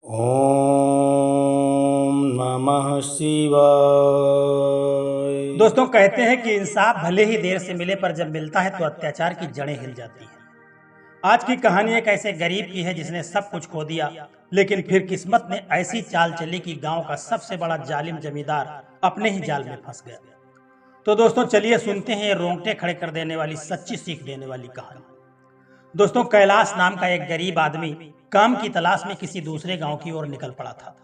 ओम नमः शिवाय। दोस्तों कहते हैं कि इंसाफ भले ही देर से मिले पर जब मिलता है तो अत्याचार की जड़ें हिल जाती हैं। आज की कहानी एक ऐसे गरीब की है जिसने सब कुछ खो दिया, लेकिन फिर किस्मत ने ऐसी चाल चली कि गांव का सबसे बड़ा जालिम जमींदार अपने ही जाल में फंस गया। तो दोस्तों चलिए सुनते हैं ये रोंगटे खड़े कर देने वाली सच्ची सीख देने वाली कहानी। दोस्तों कैलाश नाम का एक गरीब आदमी काम की तलाश में किसी दूसरे गांव की ओर निकल पड़ा था।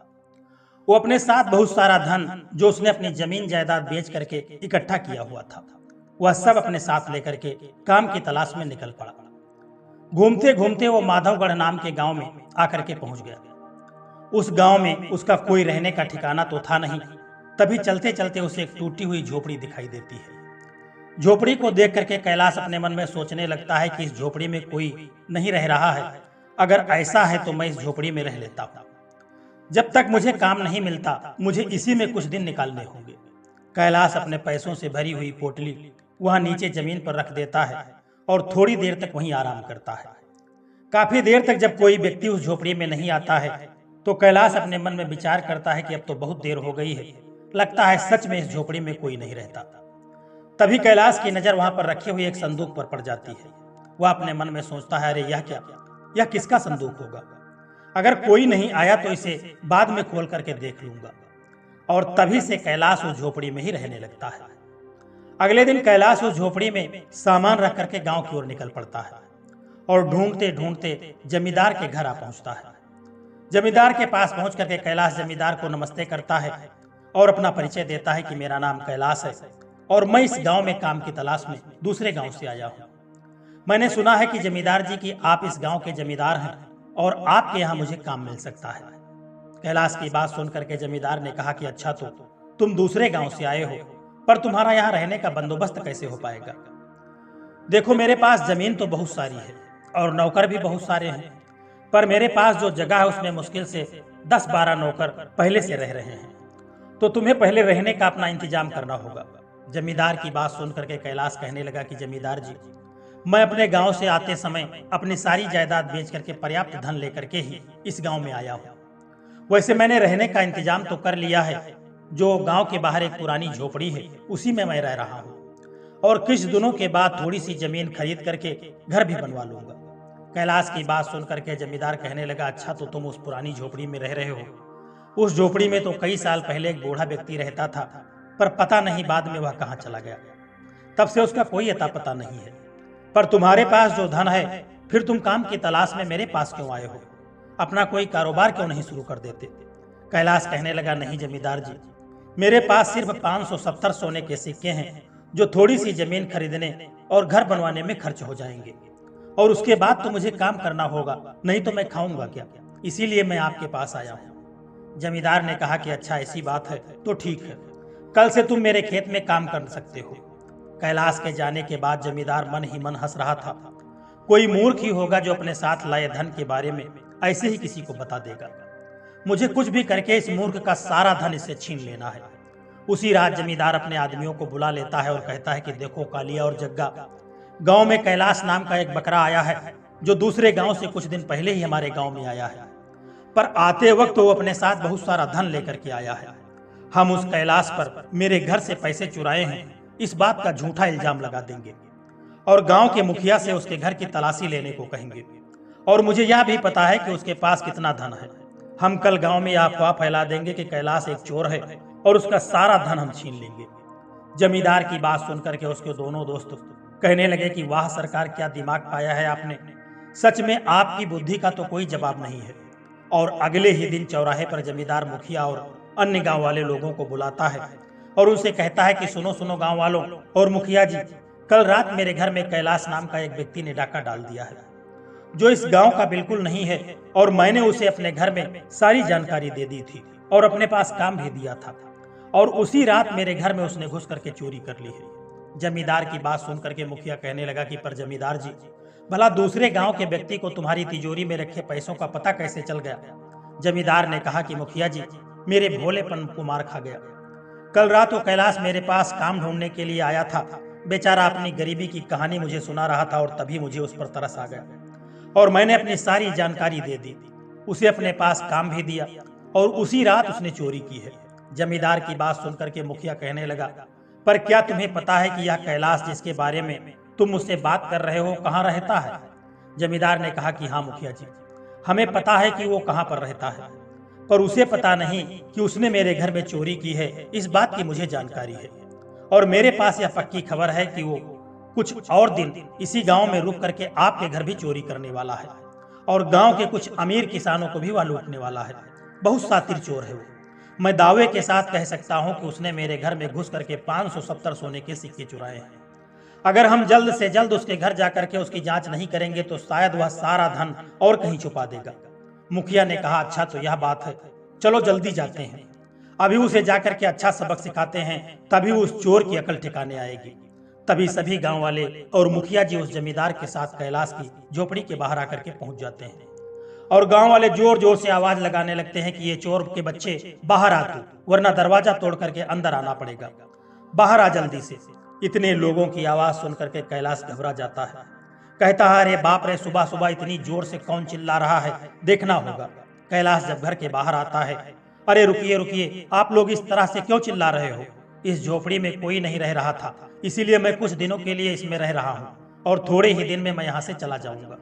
वो अपने साथ बहुत सारा धन जो उसने अपनी जमीन जायदाद बेच करके इकट्ठा किया हुआ था, वह सब अपने साथ लेकर के काम की तलाश में निकल पड़ा। घूमते घूमते वो माधवगढ़ नाम के गांव में आकर के पहुंच गया। उस गांव में उसका कोई रहने का ठिकाना तो था नहीं। तभी चलते चलते उसे एक टूटी हुई झोपड़ी दिखाई देती है। झोपड़ी को देख करके कैलाश अपने मन में सोचने लगता है कि इस झोपड़ी में कोई नहीं रह रहा है। अगर ऐसा है तो मैं इस झोपड़ी में रह लेता हूँ। जब तक मुझे काम नहीं मिलता मुझे इसी में कुछ दिन निकालने होंगे। कैलाश अपने पैसों से भरी हुई पोटली वहां नीचे जमीन पर रख देता है और थोड़ी देर तक वहीं आराम करता है। काफी देर तक जब कोई व्यक्ति उस झोपड़ी में नहीं आता है तो कैलाश अपने मन में विचार करता है कि अब तो बहुत देर हो गई है, लगता है सच में इस झोपड़ी में कोई नहीं रहता। तभी कैलाश की नजर वहां पर रखे हुए एक संदूक पर पड़ जाती है। वह अपने मन में सोचता है, अरे यह क्या, यह किसका संदूक होगा? अगर कोई नहीं आया तो इसे बाद में खोल करके देख लूंगा। और तभी से कैलाश उस झोपड़ी में ही रहने लगता है। अगले दिन कैलाश उस झोपड़ी में सामान रख करके गांव की ओर निकल पड़ता है और ढूंढते ढूंढते जमींदार के घर आ पहुंचता है। जमींदार के पास पहुंच करके कैलाश जमींदार को नमस्ते करता है और अपना परिचय देता है कि मेरा नाम कैलाश है और मैं इस गांव में काम की तलाश में दूसरे गांव से आया हूं। मैंने सुना है कि जमींदार जी की आप इस गांव के जमींदार हैं और आपके यहाँ मुझे काम मिल सकता है। कैलाश की बात सुनकर के जमींदार ने कहा कि अच्छा तो तुम दूसरे गांव से आए हो, पर तुम्हारा यहाँ रहने का बंदोबस्त कैसे हो पाएगा? देखो मेरे पास जमीन तो बहुत सारी है और नौकर भी बहुत सारे हैं, पर मेरे पास जो जगह है उसमें मुश्किल से 10-12 नौकर पहले से रह रहे हैं, तो तुम्हें पहले रहने का अपना इंतजाम करना होगा। जमींदार की बात सुन करके कैलाश कहने लगा कि जमींदार जी, मैं अपने गांव से आते समय अपनी सारी जायदाद बेच करके पर्याप्त धन लेकर के ही इस गांव में आया हूं। वैसे मैंने रहने का इंतजाम तो कर लिया है। जो गांव के बाहर एक पुरानी झोपड़ी है उसी में मैं रह रहा हूं और कुछ दिनों के बाद थोड़ी सी जमीन खरीद करके घर भी बनवा लूंगा। कैलाश की बात सुन करके जमींदार कहने लगा, अच्छा तो तुम उस पुरानी झोपड़ी में रह रहे हो। उस झोपड़ी में तो कई साल पहले एक बूढ़ा व्यक्ति रहता था, पर पता नहीं बाद में वह कहाँ चला गया। तब से उसका कोई अता पता नहीं है। पर तुम्हारे पास जो धन है, फिर तुम काम की तलाश में मेरे पास क्यों आए हो? अपना कोई कारोबार क्यों नहीं शुरू कर देते? कैलाश कहने लगा, नहीं जमींदार जी, मेरे पास सिर्फ 570 सोने के सिक्के हैं जो थोड़ी सी जमीन खरीदने और घर बनवाने में खर्च हो जाएंगे, और उसके बाद तो मुझे काम करना होगा, नहीं तो मैं खाऊंगा क्या? इसीलिए मैं आपके पास आया हूँ। जमींदार ने कहा कि अच्छा ऐसी बात है तो ठीक है, कल से तुम मेरे खेत में काम कर सकते हो। कैलाश के जाने के बाद जमींदार मन ही मन हंस रहा था। कोई मूर्ख ही होगा जो अपने साथ लाए धन के बारे में ऐसे ही किसी को बता देगा। मुझे कुछ भी करके इस मूर्ख का सारा धन इससे छीन लेना है। उसी रात जमींदार अपने आदमियों को बुला लेता है और कहता है कि देखो कालिया और जग्गा, गांव में कैलाश नाम का एक बकरा आया है जो दूसरे गांव से कुछ दिन पहले ही हमारे गांव में आया है, पर आते वक्त वो अपने साथ बहुत सारा धन लेकर के आया है। हम उस कैलाश पर मेरे घर से पैसे चुराए हैं इस बात का झूठा इल्जाम लगा देंगे और गांव के मुखिया से उसके घर की तलाशी लेने को कहेंगे, और मुझे यह भी पता है कि उसके पास कितना धन है। हम कल गांव में अफवाह फैला देंगे कि कैलाश एक चोर है और उसका सारा धन हम छीन लेंगे। जमींदार की बात सुनकर के उसके दोनों दोस्त कहने लगे कि वाह सरकार, क्या दिमाग पाया है आपने, सच में आपकी बुद्धि का तो कोई जवाब नहीं है। और अगले ही दिन चौराहे पर जमींदार मुखिया और अन्य गांव वाले लोगों को बुलाता है और उनसे कहता है कि सुनो सुनो गांव वालों और मुखिया जी, कल रात मेरे घर में कैलाश नाम का एक व्यक्ति ने डाका डाल दिया है जो इस गांव का बिल्कुल नहीं है, और मैंने उसे अपने घर में सारी जानकारी दे दी थी और अपने पास काम भी दिया था, और उसी रात मेरे घर में उसने घुस करके चोरी कर ली है। जमींदार की बात सुन करके मुखिया कहने लगा कि पर जमींदार जी, भला दूसरे गांव के व्यक्ति को तुम्हारी तिजोरी में रखे पैसों का पता कैसे चल गया? जमींदार ने कहा कि मुखिया जी, मेरे भोलेपन को मार खा गया। कल रात वो कैलाश मेरे पास काम ढूंढने के लिए आया था। बेचारा अपनी गरीबी की कहानी मुझे सुना रहा था और तभी मुझे उस पर तरस आ गया और मैंने अपनी सारी जानकारी दे दी। उसे अपने पास काम भी दिया और उसी रात उसने चोरी की है। जमींदार की बात सुनकर के मुखिया कहने लगा, पर क्या तुम्हें पता है कि यह कैलाश जिसके बारे में तुम मुझसे बात कर रहे हो कहाँ रहता है? जमींदार ने कहा कि हाँ मुखिया जी, हमें पता है कि वो कहाँ पर रहता है, पर उसे पता नहीं कि उसने मेरे घर में चोरी की है। इस बात की मुझे जानकारी है और मेरे पास यह पक्की खबर है कि वो कुछ और दिन इसी गांव में रुक करके आपके घर भी चोरी करने वाला है और गांव के कुछ अमीर किसानों को भी वह लूटने वाला है। बहुत शातिर चोर है वो। मैं दावे के साथ कह सकता हूं कि उसने मेरे घर में घुस करके 570 सोने के सिक्के चुराए हैं। अगर हम जल्द से जल्द उसके घर जाकर के उसकी जांच नहीं करेंगे तो शायद वह सारा धन और कहीं छुपा देगा। मुखिया ने कहा, अच्छा तो यह बात है, चलो जल्दी जाते हैं, अभी उसे जाकर के अच्छा सबक सिखाते हैं, तभी उस चोर की अकल ठिकाने आएगी। तभी सभी गांव वाले और मुखिया जी उस जमींदार के साथ कैलाश की झोपड़ी के बाहर आकर के पहुंच जाते हैं और गांव वाले जोर जोर से आवाज लगाने लगते हैं कि ये चोर के बच्चे बाहर आ तू, वरना दरवाजा तोड़ करके अंदर आना पड़ेगा, बाहर आ जल्दी से। इतने लोगों की आवाज सुन करके कैलाश घबरा जाता है, कहता है अरे बाप रे, सुबह सुबह इतनी जोर से कौन चिल्ला रहा है, देखना होगा। कैलाश जब घर के बाहर आता है, अरे रुकिए रुकिए, आप लोग इस तरह से क्यों चिल्ला रहे हो? इस झोपड़ी में कोई नहीं रह रहा था, इसीलिए मैं कुछ दिनों के लिए इसमें रह रहा हूँ और थोड़े ही दिन में मैं यहाँ से चला जाऊंगा।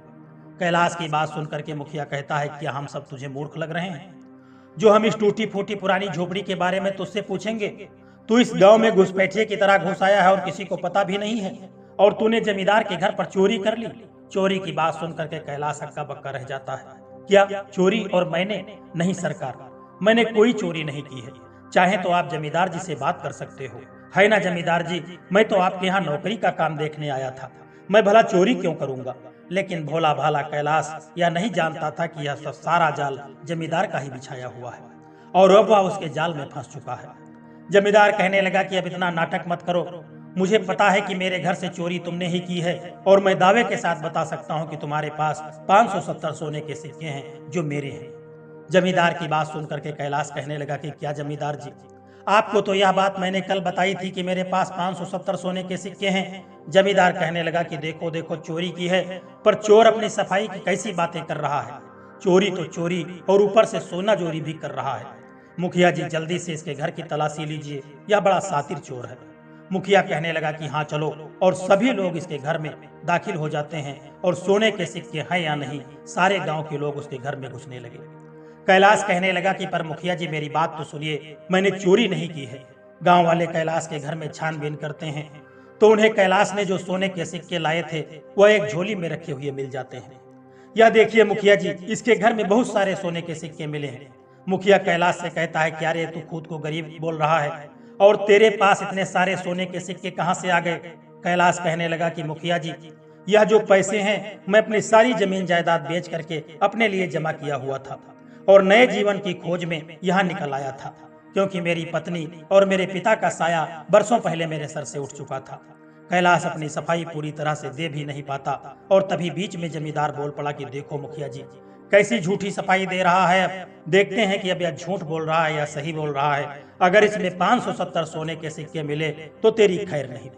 कैलाश की बात सुनकर के मुखिया कहता है, क्या हम सब तुझे मूर्ख लग रहे हैं जो हम इस टूटी फूटी पुरानी झोपड़ी के बारे में तुझसे पूछेंगे? तू इस गांव में घुसपैठिए की तरह घुस आया है और किसी को पता भी नहीं है, और तूने जमींदार के घर पर चोरी कर ली। चोरी की बात सुनकर के कैलाश हक्का बक्का रह जाता है। क्या चोरी? और मैंने? नहीं सरकार, मैंने कोई चोरी नहीं की है। चाहे तो आप जमींदार जी से बात कर सकते हो। है ना जमींदार जी, मैं तो आपके यहाँ नौकरी का काम देखने आया था, मैं भला चोरी क्यों करूंगा? लेकिन भोला भाला कैलाश यह नहीं जानता था कि यह सब सारा जाल जमींदार का ही बिछाया हुआ है और अब वह उसके जाल में फंस चुका है। जमींदार कहने लगा कि अब इतना नाटक मत करो, मुझे पता है कि मेरे घर से चोरी तुमने ही की है और मैं दावे के साथ बता सकता हूं कि तुम्हारे पास 570 सोने के सिक्के हैं जो मेरे हैं। जमींदार की बात सुनकर के कैलाश कहने लगा कि क्या जमींदार जी, आपको तो यह बात मैंने कल बताई थी कि मेरे पास 570 सोने के सिक्के हैं। जमींदार कहने लगा कि देखो देखो, चोरी की है, पर चोर अपनी सफाई की कैसी बातें कर रहा है। चोरी तो चोरी और ऊपर से सोना चोरी भी कर रहा है। मुखिया जी जल्दी से इसके घर की तलाशी लीजिए, यह बड़ा शातिर चोर है। मुखिया कहने लगा कि हाँ चलो, और सभी लोग इसके घर में दाखिल हो जाते हैं और सोने के सिक्के हैं या नहीं सारे गांव के लोग उसके घर में घुसने लगे। कैलाश कहने लगा कि पर मुखिया जी मेरी बात तो सुनिए, मैंने चोरी नहीं की है। गांव वाले कैलाश के घर में छानबीन करते हैं तो उन्हें कैलाश ने जो सोने के सिक्के लाए थे वह एक झोली में रखे हुए मिल जाते हैं। यह देखिए मुखिया जी, इसके घर में बहुत सारे सोने के सिक्के मिले हैं। मुखिया कैलाश से कहता है, क्या रे तू खुद को गरीब बोल रहा है और तेरे पास इतने सारे सोने के सिक्के कहां से आ गए? कैलाश कहने लगा कि मुखिया जी, यह जो पैसे हैं मैं अपनी सारी जमीन जायदाद बेच करके अपने लिए जमा किया हुआ था और नए जीवन की खोज में यहाँ निकल आया था, क्योंकि मेरी पत्नी और मेरे पिता का साया बरसों पहले मेरे सर से उठ चुका था। कैलाश अपनी सफाई पूरी तरह से दे भी नहीं पाता और तभी बीच में जमींदार बोल पड़ा कि देखो मुखिया जी, कैसी झूठी सफाई दे रहा है, देखते हैं कि अब यह झूठ बोल रहा है या सही बोल रहा है। अगर इसमें 570 सोने के सिक्के मिले तो तेरी खैर नहीं।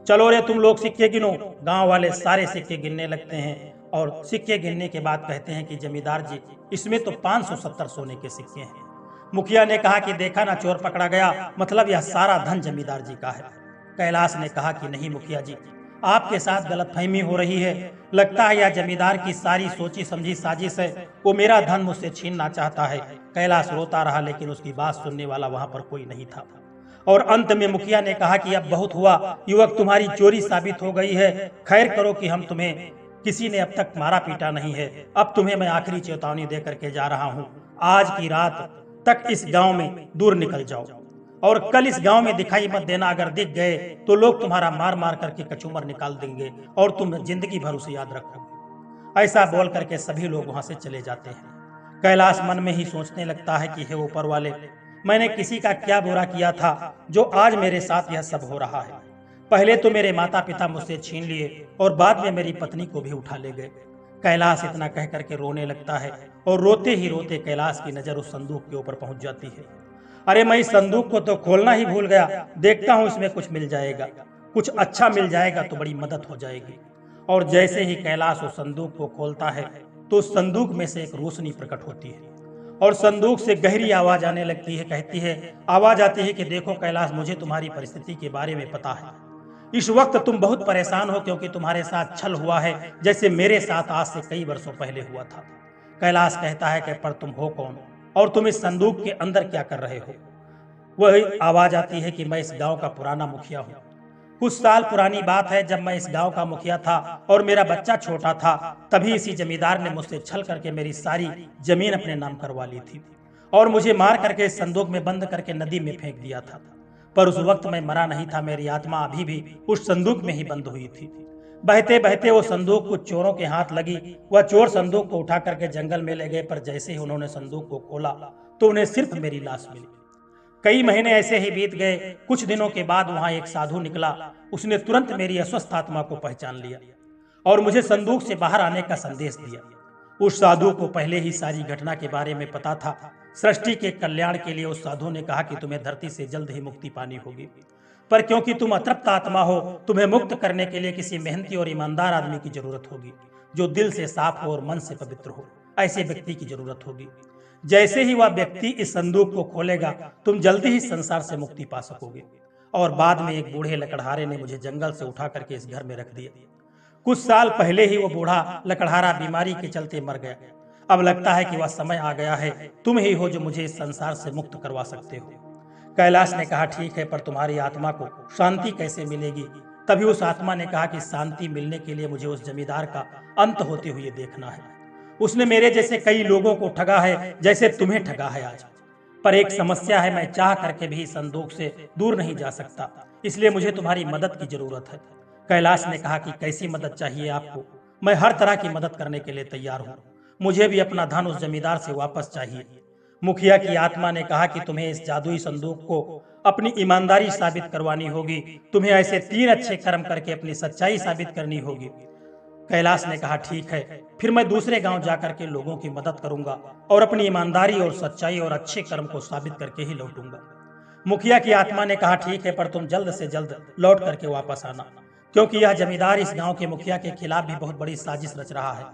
चलो रे तुम लोग सिक्के गिनो। गांव वाले सारे सिक्के गिनने लगते हैं और सिक्के गिनने के बाद कहते हैं कि जमींदार जी, इसमें तो 570 सोने के सिक्के हैं। मुखिया ने कहा कि देखा ना, चोर पकड़ा गया, मतलब यह सारा धन जमींदार जी का है। कैलाश ने कहा कि नहीं मुखिया जी, आपके साथ गलतफहमी हो रही है, लगता है यह जमींदार की सारी सोची समझी साजिश है, वो मेरा धन मुझसे छीनना चाहता है। कैलाश रोता रहा लेकिन उसकी बात सुनने वाला वहां पर कोई नहीं था और अंत में मुखिया ने कहा कि अब बहुत हुआ युवक, तुम्हारी चोरी साबित हो गई है, खैर करो कि हम तुम्हें किसी ने अब तक मारा पीटा नहीं है। अब तुम्हें मैं आखिरी चेतावनी दे करके जा रहा हूँ, आज की रात तक इस गांव में दूर निकल जाओ और कल इस गांव में दिखाई मत देना। अगर दिख गए तो लोग तुम्हारा मार मार करके कचूमर निकाल देंगे और तुम जिंदगी भर उसे याद रखोगे। ऐसा बोल करके सभी लोग वहां से चले जाते हैं। कैलाश मन में ही सोचने लगता है कि हे ऊपर वाले, मैंने किसी का क्या बुरा किया था जो आज मेरे साथ यह सब हो रहा है। पहले तो मेरे माता पिता मुझसे छीन लिए और बाद में मेरी पत्नी को भी उठा ले गए। कैलाश इतना कह करके रोने लगता है और रोते ही रोते कैलाश की नजर उस संदूक के ऊपर पहुंच जाती है। अरे मैं इस संदूक को तो खोलना ही भूल गया, देखता हूं इसमें कुछ मिल जाएगा, कुछ अच्छा मिल जाएगा तो बड़ी मदद हो जाएगी। और जैसे ही कैलाश उस संदूक को खोलता है तो उस संदूक में से एक रोशनी प्रकट होती है और संदूक से गहरी आवाज आने लगती है। कहती है, आवाज आती है कि देखो कैलाश, मुझे तुम्हारी परिस्थिति के बारे में पता है। इस वक्त तुम बहुत परेशान हो क्योंकि तुम्हारे साथ छल हुआ है, जैसे मेरे साथ आज से कई वर्षों पहले हुआ था। कैलाश कहता है कि पर तुम हो कौन और तुम इस संदूक के अंदर क्या कर रहे हो? वही आवाज आती है कि मैं इस गांव का पुराना मुखिया हूँ। कुछ साल पुरानी बात है, जब मैं इस गांव का मुखिया था और मेरा बच्चा छोटा था, तभी इसी जमींदार ने मुझसे छल करके मेरी सारी जमीन अपने नाम करवा ली थी और मुझे मार करके इस संदूक में बंद करके नदी में फेंक दिया था। पर उस वक्त मैं मरा नहीं था, मेरी आत्मा अभी भी उस संदूक में ही बंद हुई थी। बहते बहते वो संदूक कुछ चोरों के हाथ लगी। वह चोर संदूक को उठा करके जंगल में ले गए, पर जैसे ही उन्होंने संदूक को खोला तो उन्हें सिर्फ मेरी लाश मिली। कई महीने ऐसे ही बीत गए। कुछ दिनों के बाद वहां एक साधु निकला। उसने तुरंत मेरी अस्वस्थ आत्मा को पहचान लिया और मुझे संदूक से बाहर आने का संदेश दिया। उस साधु को पहले ही सारी घटना के बारे में पता था। सृष्टि के कल्याण के लिए उस साधु ने कहा कि तुम्हें धरती से जल्द ही मुक्ति पानी होगी, पर क्योंकि तुम अतृप्त आत्मा हो, तुम्हें मुक्त करने के लिए किसी मेहनती और ईमानदार आदमी की जरूरत होगी, जो दिल से साफ हो और मन से पवित्र हो। ऐसे व्यक्ति की जरूरत होगी। जैसे ही वह व्यक्ति इस संदूक को खोलेगा, तुम जल्दी ही संसार से मुक्ति पा सकोगे। और बाद में एक बूढ़े लकड़हारे ने मुझे जंगल से उठा करके इस घर में रख दिया। कुछ साल पहले ही वो बूढ़ा लकड़हारा बीमारी के चलते मर गया। अब लगता है कि वह समय आ गया है, तुम ही हो जो मुझे इस संसार से मुक्त करवा सकते हो। कैलाश ने कहा, ठीक है, पर तुम्हारी आत्मा को शांति कैसे मिलेगी? तभी उस आत्मा ने कहा कि शांति मिलने के लिए मुझे उस जमींदार का अंत होते हुए देखना है। उसने मेरे जैसे कई लोगों को ठगा है, जैसे तुम्हें ठगा है आज। पर एक समस्या है, मैं चाह करके भी संदूक से दूर नहीं जा सकता, इसलिए मुझे तुम्हारी मदद की जरूरत है। कैलाश ने कहा कि कैसी मदद चाहिए आपको? मैं हर तरह की मदद करने के लिए तैयार हूँ। मुझे भी अपना धन उस जमींदार से वापस चाहिए। मुखिया की आत्मा ने कहा कि तुम्हें इस जादुई संदूक को अपनी ईमानदारी साबित करवानी होगी। तुम्हें ऐसे 3 अच्छे कर्म करके अपनी सच्चाई साबित करनी होगी। कैलाश ने कहा, ठीक है, फिर मैं दूसरे गांव जाकर के लोगों की मदद करूंगा और अपनी ईमानदारी और सच्चाई और अच्छे कर्म को साबित करके ही लौटूंगा। मुखिया की आत्मा ने कहा, ठीक है, पर तुम जल्द से जल्द लौट करके वापस आना, क्योंकि यह जमींदार इस गांव के मुखिया के खिलाफ भी बहुत बड़ी साजिश रच रहा है।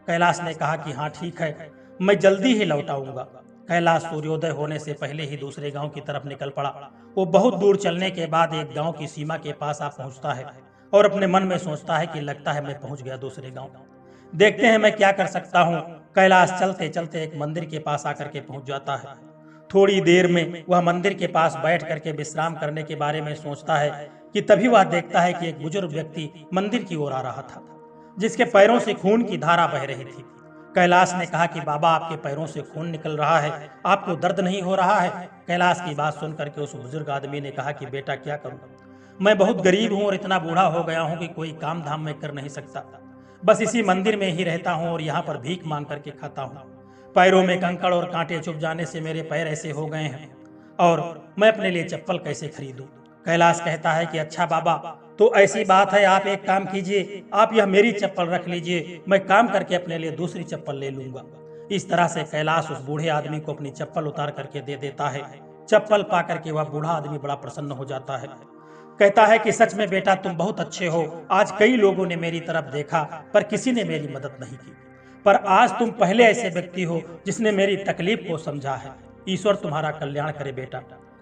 कैलाश ने कहा कि हाँ ठीक है, मैं जल्दी ही लौट आऊंगा। कैलाश सूर्योदय होने से पहले ही दूसरे गांव की तरफ निकल पड़ा। वो बहुत दूर चलने के बाद एक गांव की सीमा के पास आ पहुंचता है और अपने मन में सोचता है कि लगता है मैं पहुंच गया दूसरे गांव। देखते हैं मैं क्या कर सकता हूं। कैलाश चलते चलते एक मंदिर के पास आकर के पहुंच जाता है। थोड़ी देर में वह मंदिर के पास बैठ करके विश्राम करने के बारे में सोचता है कि तभी वह देखता है कि एक बुजुर्ग व्यक्ति मंदिर की ओर आ रहा था, जिसके पैरों से खून की धारा बह रही थी। कैलाश ने कहा कि बाबा, आपके पैरों से खून निकल रहा है, आपको दर्द नहीं हो रहा है? कैलाश की बात सुन करके उस बुजुर्ग आदमी ने कहा कि बेटा क्या करूं, मैं बहुत गरीब हूं और इतना बूढ़ा हो गया हूं कि कोई काम धाम में कर नहीं सकता। बस इसी मंदिर में ही रहता हूं और यहाँ पर भीख मांग करके खाता हूं। पैरों में कंकड़ और कांटे चुभ जाने से मेरे पैर ऐसे हो गए हैं और मैं अपने लिए चप्पल कैसे खरीदूं? कैलाश कहता है कि अच्छा बाबा, तो ऐसी बात है, आप एक काम कीजिए, आप यह मेरी चप्पल रख लीजिए, मैं काम करके अपने लिए दूसरी चप्पल ले लूंगा। इस तरह से कैलाश उस बूढ़े आदमी को अपनी चप्पल उतार करके दे देता है। चप्पल पा करके वह बूढ़ा आदमी बड़ा प्रसन्न हो जाता है। कहता है कि सच में बेटा तुम बहुत अच्छे हो। आज कई लोगों ने मेरी तरफ देखा पर किसी ने मेरी मदद नहीं की, पर आज तुम पहले ऐसे व्यक्ति हो जिसने मेरी तकलीफ को समझा है। ईश्वर तुम्हारा कल्याण करे बेटा।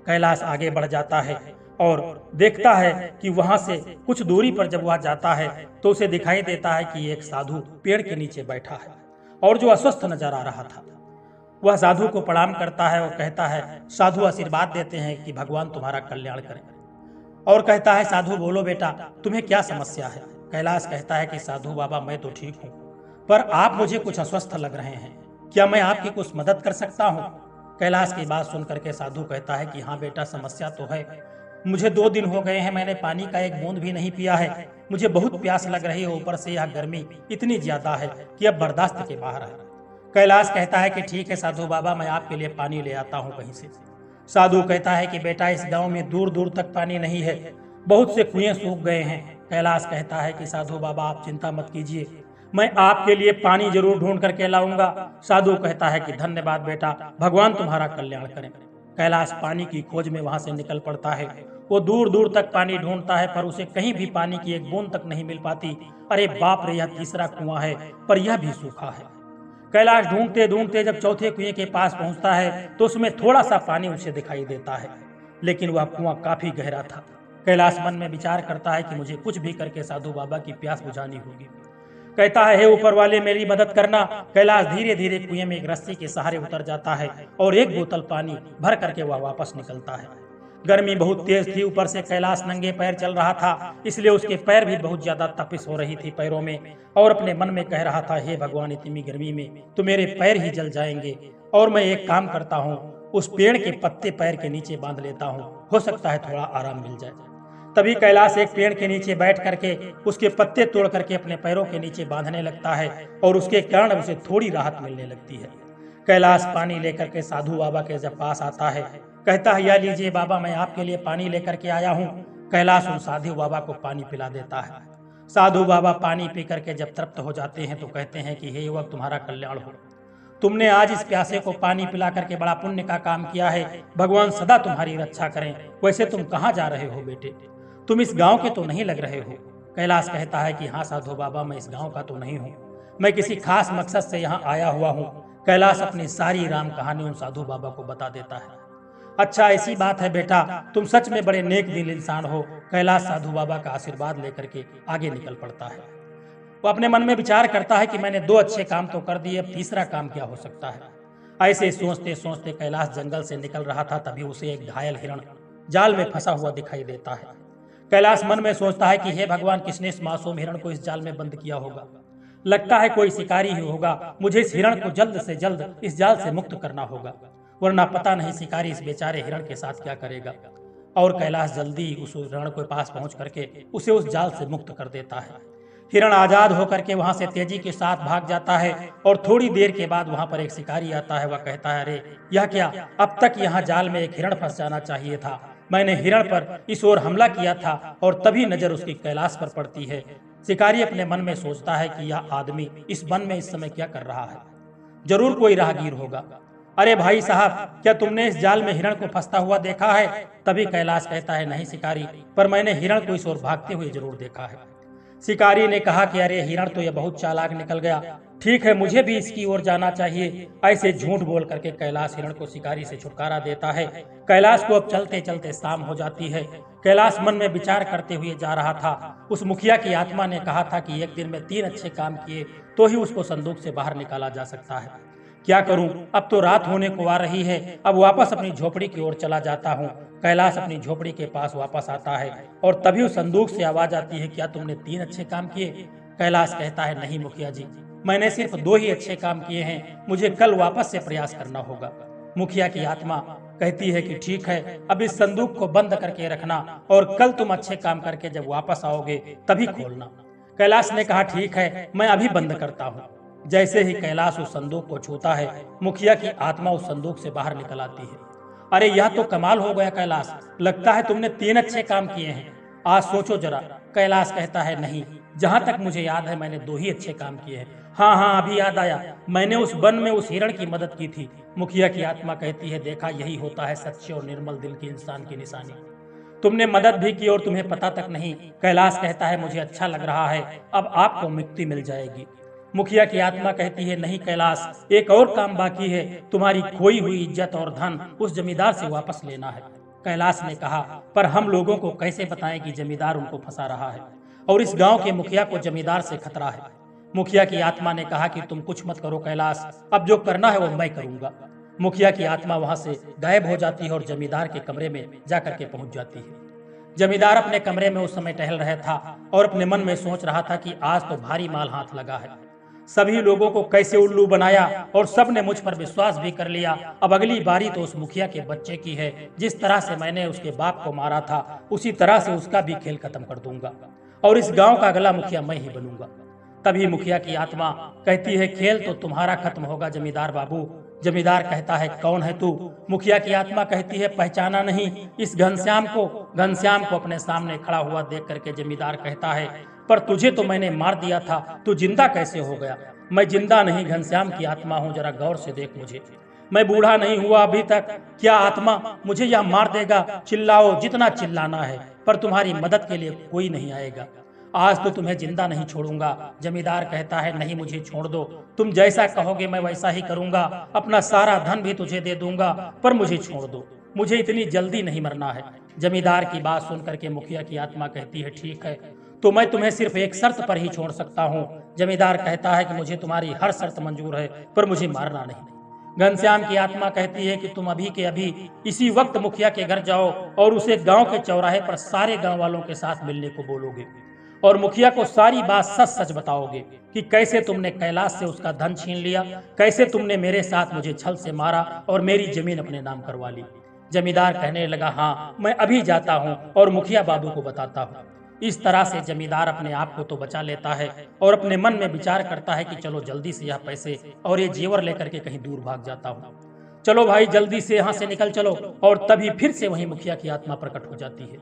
कैलाश आगे बढ़ जाता है और देखता है कि वहां से कुछ दूरी पर जब वह जाता है तो उसे दिखाई देता है कि एक साधु पेड़ के नीचे बैठा है और जो अस्वस्थ नजर आ रहा था। वह साधु को प्रणाम करता है और कहता है, साधु आशीर्वाद देते हैं कि भगवान तुम्हारा कल्याण करे, और कहता है साधु बोलो बेटा, तुम्हें क्या समस्या है? कैलाश कहता है कि साधु बाबा, मैं तो ठीक हूँ, पर आप मुझे कुछ अस्वस्थ लग रहे हैं, क्या मैं आपकी कुछ मदद कर सकता हूँ? कैलाश की बात सुन करके साधु कहता है कि हाँ बेटा, समस्या तो है। मुझे 2 दिन हो गए हैं, मैंने पानी का एक बूंद भी नहीं पिया है। मुझे बहुत प्यास लग रही है, ऊपर से यह गर्मी इतनी ज्यादा है कि अब बर्दाश्त के बाहर है। कैलाश कहता है कि ठीक है साधु बाबा, मैं आपके लिए पानी ले आता हूँ कहीं से। साधु कहता है कि बेटा, इस गांव में दूर दूर तक पानी नहीं है, बहुत से कुएं सूख गए हैं। कैलाश कहता है कि साधु बाबा, आप चिंता मत कीजिए, मैं आपके लिए पानी जरूर ढूंढ करके लाऊंगा। साधु कहता है कि धन्यवाद बेटा, भगवान तुम्हारा कल्याण करें। कैलाश पानी की खोज में वहां से निकल पड़ता है। वो दूर दूर तक पानी ढूंढता है पर उसे कहीं भी पानी की एक बूंद तक नहीं मिल पाती। अरे बाप रे, यह तीसरा कुआं है पर यह भी सूखा है। कैलाश ढूंढते ढूंढते जब चौथे कुएं के पास पहुंचता है तो उसमें थोड़ा सा पानी उसे दिखाई देता है, लेकिन वह कुआं काफी गहरा था। कैलाश मन में विचार करता है कि मुझे कुछ भी करके साधु बाबा की प्यास बुझानी होगी। कहता है, हे ऊपर वाले मेरी मदद करना। कैलाश धीरे धीरे कुएं में एक रस्सी के सहारे उतर जाता है और एक बोतल पानी भर करके वह वापस निकलता है। गर्मी बहुत तेज थी, ऊपर से कैलाश नंगे पैर चल रहा था, इसलिए उसके पैर भी बहुत ज्यादा तपिश हो रही थी पैरों में। और अपने मन में कह रहा था, हे भगवान, इतनी गर्मी में तो मेरे पैर ही जल जाएंगे। और मैं एक काम करता हूँ, उस पेड़ के पत्ते पैर के नीचे बांध लेता हूँ, हो सकता है थोड़ा आराम मिल जाए। तभी कैलाश एक पेड़ के नीचे बैठ करके उसके पत्ते तोड़ करके अपने पैरों के नीचे बांधने लगता है और उसके कारण उसे थोड़ी राहत मिलने लगती है। कैलाश पानी लेकर के साधु बाबा के जब पास आता है, कहता है, या लीजिए बाबा, मैं आपके लिए पानी लेकर के आया हूँ। कैलाश उन साधु बाबा को पानी पिला देता है। साधु बाबा पानी पी करके जब तृप्त हो जाते हैं तो कहते हैं कि हे युवक, तुम्हारा कल्याण हो। तुमने आज इस प्यासे को पानी पिला करके बड़ा पुण्य का काम किया है। भगवान सदा तुम्हारी रक्षा करें। वैसे तुम कहाँ जा रहे हो बेटे? तुम इस गांव के तो नहीं लग रहे हो। कैलाश कहता है कि हाँ साधु बाबा, मैं इस गांव का तो नहीं हूँ, मैं किसी खास मकसद से यहाँ आया हुआ हूँ। कैलाश अपनी सारी राम कहानी उन साधु बाबा को बता देता है। अच्छा, ऐसी बात है बेटा, तुम सच में बड़े नेक दिल इंसान हो। कैलाश साधु बाबा का आशीर्वाद लेकर के आगे निकल पड़ता है। वो अपने मन में विचार करता है कि मैंने 2 अच्छे काम तो कर दिए, अब तीसरा काम क्या हो सकता है। ऐसे सोचते सोचते कैलाश जंगल से निकल रहा था, तभी उसे एक घायल हिरण जाल में फंसा हुआ दिखाई देता है। कैलाश मन में सोचता है कि हे भगवान, किसने इस मासूम हिरण को इस जाल में बंद किया होगा? लगता है कोई शिकारी ही होगा। मुझे इस हिरण को जल्द से जल्द इस जाल से मुक्त करना होगा, वरना पता नहीं शिकारी इस बेचारे हिरण के साथ क्या करेगा। और कैलाश जल्दी उस हिरण के पास पहुंच करके उसे उस जाल से मुक्त कर देता है। हिरण आजाद होकर के वहां से तेजी के साथ भाग जाता है और थोड़ी देर के बाद वहां पर एक शिकारी आता है। वह कहता है, अरे यह क्या, अब तक यहाँ जाल में एक हिरण फंस जाना चाहिए था। मैंने हिरण पर इस ओर हमला किया था और तभी नजर उसकी कैलाश पर पड़ती है। शिकारी अपने मन में सोचता है कि यह आदमी इस वन में इस समय क्या कर रहा है, जरूर कोई राहगीर होगा। अरे भाई साहब, क्या तुमने इस जाल में हिरण को फंसता हुआ देखा है? तभी कैलाश कहता है, नहीं शिकारी, पर मैंने हिरण को इस ओर भागते हुए जरूर देखा है। शिकारी ने कहा कि अरे हिरण तो यह बहुत चालाक निकल गया, ठीक है, मुझे भी इसकी ओर जाना चाहिए। ऐसे झूठ बोल करके कैलाश हिरण को शिकारी से छुटकारा देता है। कैलाश को अब चलते चलते शाम हो जाती है। कैलाश मन में विचार करते हुए जा रहा था। उस मुखिया की आत्मा ने कहा था कि एक दिन में 3 अच्छे काम किए तो ही उसको संदूक से बाहर निकाला जा सकता है। क्या करूं, अब तो रात होने को आ रही है। अब वापस अपनी झोपड़ी की ओर चला जाता हूं। कैलाश अपनी झोपड़ी के पास वापस आता है और तभी उस संदूक से आवाज आती है, क्या तुमने 3 अच्छे काम किए? कैलाश कहता है, नहीं मुखिया जी, मैंने सिर्फ 2 ही अच्छे काम किए हैं, मुझे कल वापस से प्रयास करना होगा। मुखिया की आत्मा कहती है कि ठीक है, अब इस संदूक को बंद करके रखना और कल तुम अच्छे काम करके जब वापस आओगे तभी खोलना। कैलाश ने कहा, ठीक है, मैं अभी बंद करता हूँ। जैसे ही कैलाश उस संदूक को छूता है, मुखिया की आत्मा उस संदूक से बाहर निकल आती है। अरे यह तो कमाल हो गया कैलाश, लगता है तुमने 3 अच्छे काम किए हैं, आज सोचो जरा। कैलाश कहता है, नहीं, जहां तक मुझे याद है मैंने 2 ही अच्छे काम किए हैं। हाँ, अभी याद आया, मैंने उस वन में उस हिरण की मदद की थी। मुखिया की आत्मा कहती है, देखा, यही होता है सच्चे और निर्मल दिल की इंसान की निशानी। तुमने मदद भी की और तुम्हें पता तक नहीं। कैलाश कहता है, मुझे अच्छा लग रहा है, अब आपको मुक्ति मिल जाएगी। मुखिया की आत्मा कहती है, नहीं कैलाश, एक और काम बाकी है, तुम्हारी खोई हुई इज्जत और धन उस जमींदार से वापस लेना है। कैलाश ने कहा, पर हम लोगों को कैसे बताएं कि जमींदार उनको फंसा रहा है और इस गांव के मुखिया को जमींदार से खतरा है। मुखिया की आत्मा ने कहा कि तुम कुछ मत करो कैलाश, अब जो करना है वो मैं करूंगा। मुखिया की आत्मा वहां से गायब हो जाती है और जमींदार के कमरे में जाकर के पहुंच जाती है। जमींदार अपने कमरे में उस समय टहल रहा था और अपने मन में सोच रहा था कि आज तो भारी माल हाथ लगा है। सभी लोगों को कैसे उल्लू बनाया और सब ने मुझ पर विश्वास भी कर लिया। अब अगली बारी तो उस मुखिया के बच्चे की है। जिस तरह से मैंने उसके बाप को मारा था उसी तरह से उसका भी खेल खत्म कर दूंगा और इस गांव का अगला मुखिया मैं ही बनूंगा। तभी मुखिया की आत्मा कहती है, खेल तो तुम्हारा खत्म होगा जमींदार बाबू। जमींदार कहता है, कौन है तू? मुखिया की आत्मा कहती है, पहचाना नहीं इस घनश्याम को। घनश्याम को अपने सामने खड़ा हुआ देख करके जमींदार कहता है, पर तुझे तो मैंने मार दिया था, तू जिंदा कैसे हो गया? मैं जिंदा नहीं, घनश्याम की आत्मा हूँ, जरा गौर से देख मुझे। मैं बूढ़ा नहीं हुआ अभी तक, क्या आत्मा मुझे यह मार देगा? चिल्लाओ जितना चिल्लाना है, पर तुम्हारी मदद के लिए कोई नहीं आएगा। आज तो तुम्हें जिंदा नहीं छोड़ूंगा। जमींदार कहता है नहीं, मुझे छोड़ दो, तुम जैसा कहोगे मैं वैसा ही करूंगा, अपना सारा धन भी तुझे दे दूंगा, पर मुझे छोड़ दो, मुझे इतनी जल्दी नहीं मरना है। जमींदार की बात सुनकर के मुखिया की आत्मा कहती है ठीक है, तो मैं तुम्हें सिर्फ एक शर्त पर ही छोड़ सकता हूँ। जमींदार कहता है कि मुझे तुम्हारी हर शर्त मंजूर है, पर मुझे मारना नहीं। घनश्याम की आत्मा कहती है कि तुम अभी के अभी इसी वक्त मुखिया के घर जाओ और उसे गांव के चौराहे पर सारे गांव वालों के साथ मिलने को बोलोगे और मुखिया को सारी बात सच सच बताओगे कि कैसे तुमने कैलाश से उसका धन छीन लिया, कैसे तुमने मेरे साथ मुझे छल से मारा और मेरी जमीन अपने नाम करवा ली। जमींदार कहने लगा हाँ, मैं अभी जाता हूँ और मुखिया बाबू को बताता हूँ। इस तरह से जमींदार अपने आप को तो बचा लेता है और अपने मन में विचार करता है कि चलो जल्दी से यह पैसे और ये जेवर लेकर के कहीं दूर भाग जाता हूँ। चलो भाई जल्दी से यहाँ से निकल चलो। और तभी फिर से वही मुखिया की आत्मा प्रकट हो जाती है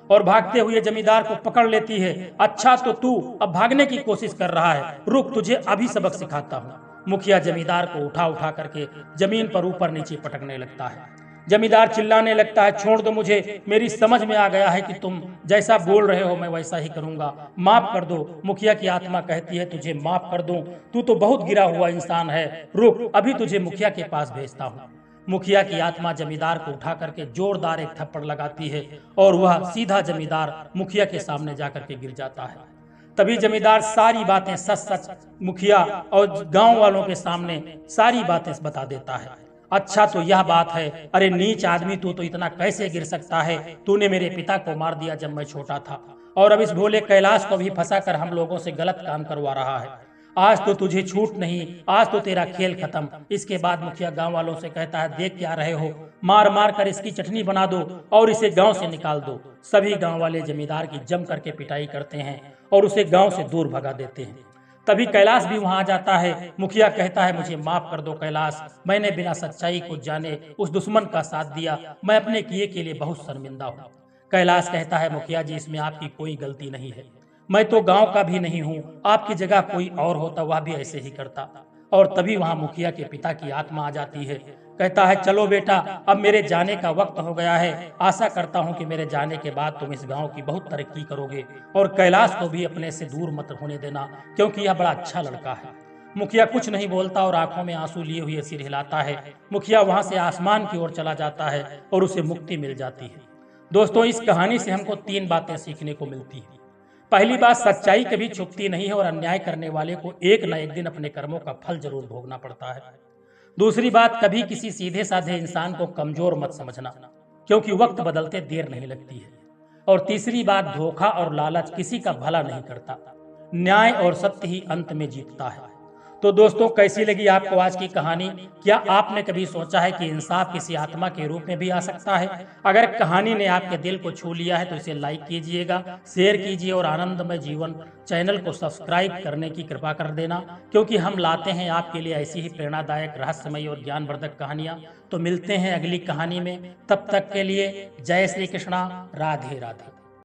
और भागते हुए जमींदार को पकड़ लेती है। अच्छा तो तू अब भागने की कोशिश कर रहा है, रुक तुझे अभी सबक सिखाता हूँ। मुखिया जमींदार को उठा उठा करके जमीन पर ऊपर नीचे पटकने लगता है। जमींदार चिल्लाने लगता है छोड़ दो मुझे, मेरी समझ में आ गया है कि तुम जैसा बोल रहे हो मैं वैसा ही करूंगा, माफ कर दो। मुखिया की आत्मा कहती है तुझे माफ कर दूं, तू तो बहुत गिरा हुआ इंसान है, रुक अभी तुझे मुखिया के पास भेजता हूँ। मुखिया की आत्मा जमींदार को उठा करके जोरदार एक थप्पड़ लगाती है और वह सीधा जमींदार मुखिया के सामने जाकर के गिर जाता है। तभी जमींदार सारी बातें सच सच मुखिया और गांव वालों के सामने सारी बातें बता देता है। अच्छा तो यह बात है, अरे नीच आदमी तू तो इतना कैसे गिर सकता है, तूने मेरे पिता को मार दिया जब मैं छोटा था और अब इस भोले कैलाश को भी फंसा कर हम लोगों से गलत काम करवा रहा है। आज तो तुझे छूट नहीं, आज तो तेरा खेल खत्म। इसके बाद मुखिया गांव वालों से कहता है देख क्या रहे हो, मार मार कर इसकी चटनी बना दो और इसे गांव से निकाल दो। सभी गांव वाले जमींदार की जम करके पिटाई करते हैं और उसे गांव से दूर भगा देते हैं। तभी कैलाश भी वहां आ जाता है। मुखिया कहता है मुझे माफ कर दो कैलाश, मैंने बिना सच्चाई को जाने उस दुश्मन का साथ दिया, मैं अपने किए के लिए बहुत शर्मिंदा हूँ। कैलाश कहता है मुखिया जी इसमें आपकी कोई गलती नहीं है, मैं तो गांव का भी नहीं हूँ, आपकी जगह कोई और होता वह भी ऐसे ही करता। और तभी वहां मुखिया के पिता की आत्मा आ जाती है। कहता है चलो बेटा अब मेरे जाने का वक्त हो गया है, आशा करता हूं कि मेरे जाने के बाद तुम इस गांव की बहुत तरक्की करोगे और कैलाश को भी अपने से दूर मत होने देना, क्योंकि यह बड़ा अच्छा लड़का है। मुखिया कुछ नहीं बोलता और आंखों में आंसू लिए हुए सिर हिलाता है। मुखिया वहां से आसमान की ओर चला जाता है और उसे मुक्ति मिल जाती है। दोस्तों इस कहानी से हमको 3 बातें सीखने को मिलती है। पहली बात, सच्चाई कभी छुपती नहीं है और अन्याय करने वाले को एक न एक दिन अपने कर्मों का फल जरूर भोगना पड़ता है। दूसरी बात, कभी किसी सीधे साधे इंसान को कमजोर मत समझना, क्योंकि वक्त बदलते देर नहीं लगती है। और तीसरी बात, धोखा और लालच किसी का भला नहीं करता, न्याय और सत्य ही अंत में जीतता है। तो दोस्तों कैसी लगी आपको आज की कहानी? क्या आपने कभी सोचा है कि इंसाफ किसी आत्मा के रूप में भी आ सकता है? अगर कहानी ने आपके दिल को छू लिया है तो इसे लाइक कीजिएगा, शेयर कीजिए और आनंदमय जीवन चैनल को सब्सक्राइब करने की कृपा कर देना, क्योंकि हम लाते हैं आपके लिए ऐसी ही प्रेरणादायक, रहस्यमयी और ज्ञानवर्धक कहानियां। तो मिलते हैं अगली कहानी में, तब तक के लिए जय श्री कृष्णा, राधे राधे।